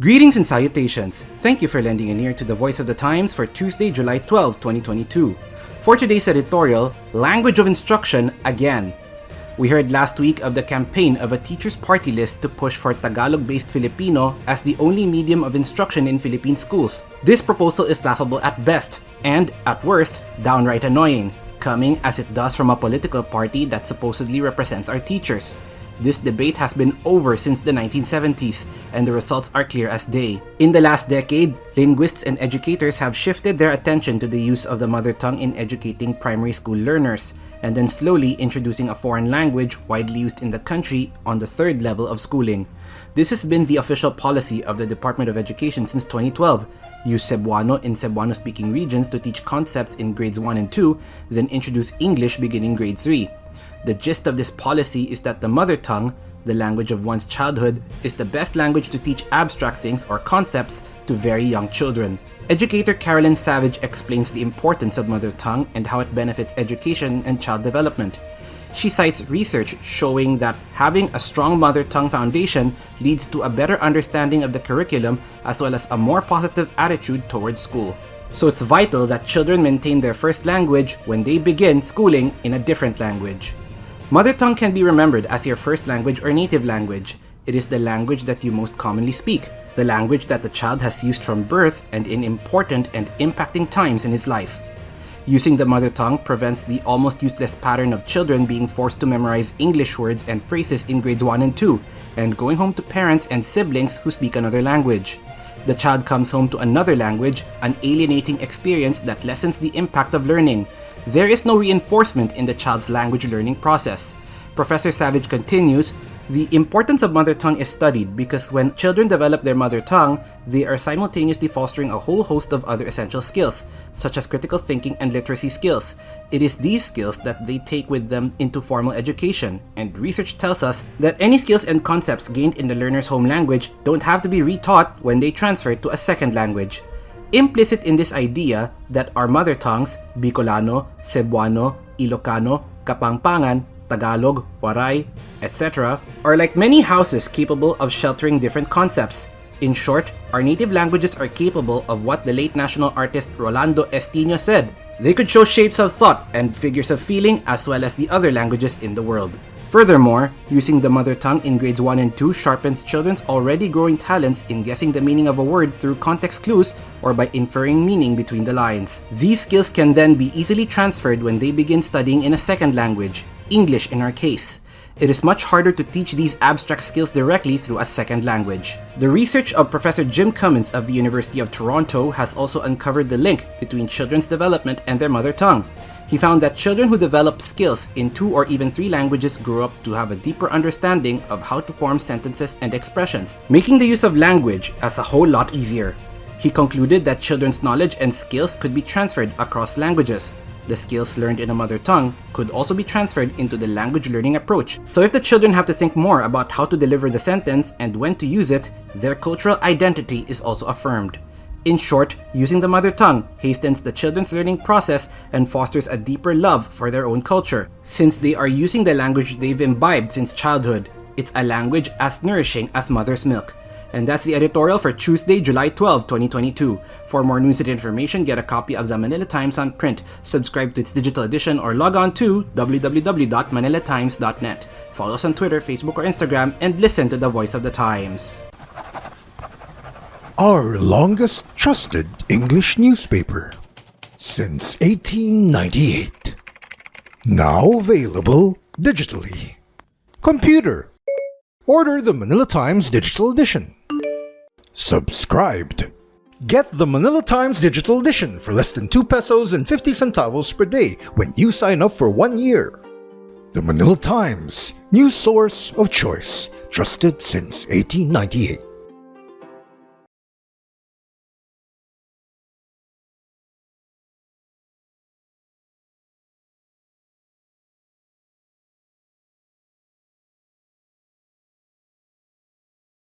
Greetings and salutations. Thank you for lending an ear to the Voice of the Times for Tuesday, July 12, 2022. For today's editorial, Language of Instruction again. We heard last week of the campaign of a teacher's party list to push for Tagalog-based Filipino as the only medium of instruction in Philippine schools. This proposal is laughable at best, and, at worst, downright annoying, coming as it does from a political party that supposedly represents our teachers. This debate has been over since the 1970s, and the results are clear as day. In the last decade, linguists and educators have shifted their attention to the use of the mother tongue in educating primary school learners, and then slowly introducing a foreign language widely used in the country on the third level of schooling. This has been the official policy of the Department of Education since 2012. Use Cebuano in Cebuano-speaking regions to teach concepts in grades 1 and 2, then introduce English beginning grade 3. The gist of this policy is that the mother tongue, the language of one's childhood, is the best language to teach abstract things or concepts to very young children. Educator Carolyn Savage explains the importance of mother tongue and how it benefits education and child development. She cites research showing that having a strong mother tongue foundation leads to a better understanding of the curriculum as well as a more positive attitude towards school. So it's vital that children maintain their first language when they begin schooling in a different language. Mother tongue can be remembered as your first language or native language. It is the language that you most commonly speak, the language that the child has used from birth and in important and impacting times in his life. Using the mother tongue prevents the almost useless pattern of children being forced to memorize English words and phrases in grades 1 and 2, and going home to parents and siblings who speak another language. The child comes home to another language, an alienating experience that lessens the impact of learning. There is no reinforcement in the child's language learning process. Professor Savage continues, the importance of mother tongue is studied because when children develop their mother tongue, they are simultaneously fostering a whole host of other essential skills, such as critical thinking and literacy skills. It is these skills that they take with them into formal education, and research tells us that any skills and concepts gained in the learner's home language don't have to be retaught when they transfer to a second language. Implicit in this idea that our mother tongues, Bicolano, Cebuano, Ilocano, Kapampangan, Tagalog, Waray, etc., are like many houses capable of sheltering different concepts. In short, our native languages are capable of what the late national artist Rolando Estino said. They could show shapes of thought and figures of feeling as well as the other languages in the world. Furthermore, using the mother tongue in grades 1 and 2 sharpens children's already growing talents in guessing the meaning of a word through context clues or by inferring meaning between the lines. These skills can then be easily transferred when they begin studying in a second language, English in our case. It is much harder to teach these abstract skills directly through a second language. The research of Professor Jim Cummins of the University of Toronto has also uncovered the link between children's development and their mother tongue. He found that children who developed skills in 2 or even 3 languages grew up to have a deeper understanding of how to form sentences and expressions, making the use of language as a whole lot easier. He concluded that children's knowledge and skills could be transferred across languages. The skills learned in a mother tongue could also be transferred into the language learning approach. So if the children have to think more about how to deliver the sentence and when to use it, their cultural identity is also affirmed. In short, using the mother tongue hastens the children's learning process and fosters a deeper love for their own culture. Since they are using the language they've imbibed since childhood, it's a language as nourishing as mother's milk. And that's the editorial for Tuesday, July 12, 2022. For more news and information, get a copy of the Manila Times on print, subscribe to its digital edition, or log on to www.manilatimes.net. Follow us on Twitter, Facebook, or Instagram, and listen to the Voice of the Times. Our longest trusted English newspaper since 1898. Now available digitally. Computer. Order the Manila Times Digital Edition. Subscribed. Get the Manila Times Digital Edition for less than 2 pesos and 50 centavos per day when you sign up for 1 year. The Manila Times, news source of choice, trusted since 1898.